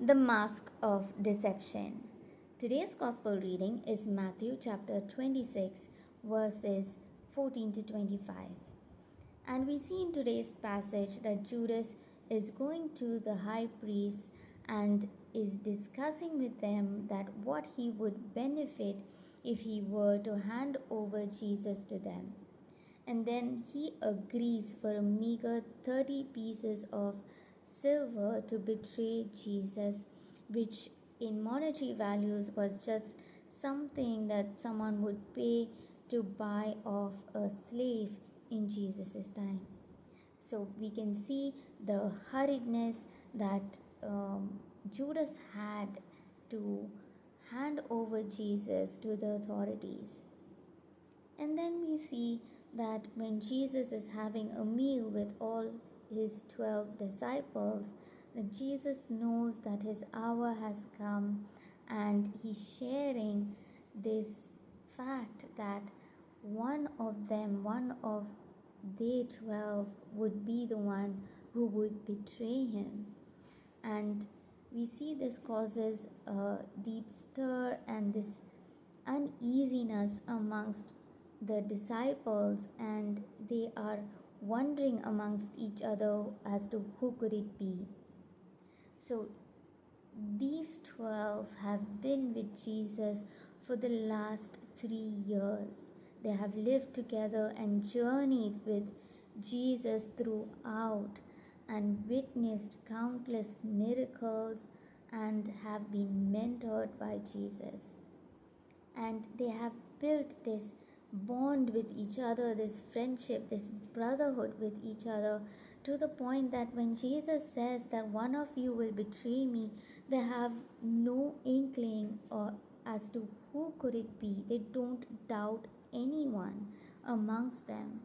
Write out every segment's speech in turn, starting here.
The Mask of Deception. Today's Gospel reading is Matthew chapter 26, verses 14 to 25. And we see in today's passage that Judas is going to the high priest and is discussing with them that what he would benefit if he were to hand over Jesus to them. And then he agrees for a meager 30 pieces of silver to betray Jesus, which in monetary values was just something that someone would pay to buy off a slave in Jesus' time. So we can see the hurriedness that Judas had to hand over Jesus to the authorities. And then we see that when Jesus is having a meal with all his 12 disciples, that Jesus knows that his hour has come, and he's sharing this fact that one of the 12 would be the one who would betray him. And we see this causes a deep stir and this uneasiness amongst the disciples, and they are wondering amongst each other as to who could it be. So these 12 have been with Jesus for the last 3 years. They have lived together and journeyed with Jesus throughout and witnessed countless miracles and have been mentored by Jesus. And they have built this bond with each other, this friendship, this brotherhood with each other, to the point that when Jesus says that one of you will betray me, they have no inkling or as to who could it be. They don't doubt anyone amongst them.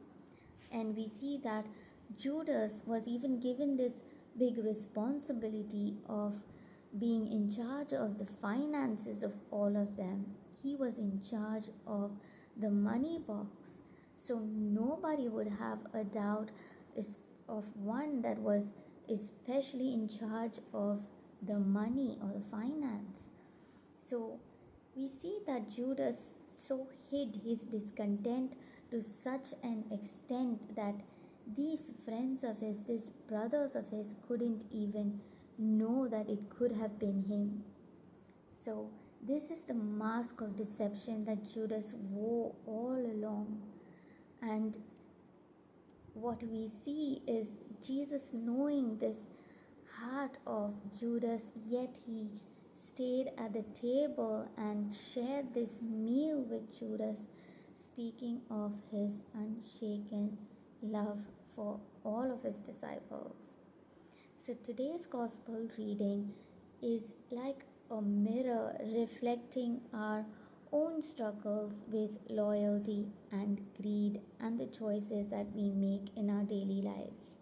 And we see that Judas was even given this big responsibility of being in charge of the finances of all of them. He was in charge of the money box. So nobody would have a doubt of one that was especially in charge of the money or the finance. So we see that Judas so hid his discontent to such an extent that these friends of his, these brothers of his, couldn't even know that it could have been him. So this is the mask of deception that Judas wore all along. And what we see is Jesus knowing this heart of Judas, yet he stayed at the table and shared this meal with Judas, speaking of his unshaken love for all of his disciples. So today's gospel reading is like a mirror reflecting our own struggles with loyalty and greed and the choices that we make in our daily lives.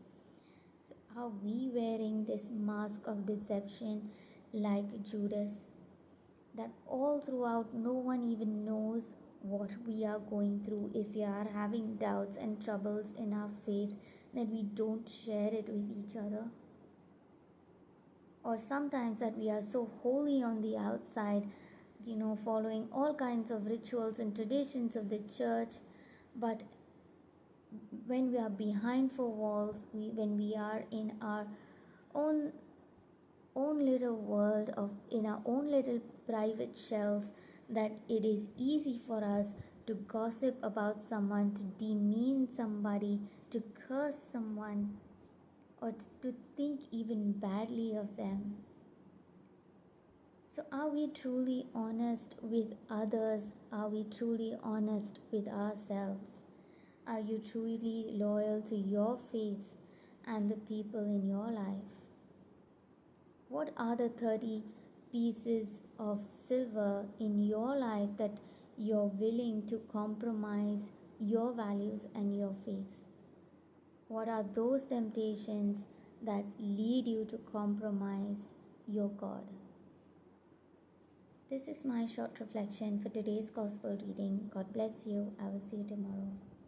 So are we wearing this mask of deception like Judas, that all throughout no one even knows what we are going through? If we are having doubts and troubles in our faith, that we don't share it with each other? Or sometimes that we are so holy on the outside, following all kinds of rituals and traditions of the church, but when we are behind four walls, when we are in our own little world in our own little private shells, that it is easy for us to gossip about someone, to demean somebody, to curse someone, or to think even badly of them. So are we truly honest with others? Are we truly honest with ourselves? Are you truly loyal to your faith and the people in your life? What are the 30 pieces of silver in your life that you're willing to compromise your values and your faith? What are those temptations that lead you to compromise your God? This is my short reflection for today's gospel reading. God bless you. I will see you tomorrow.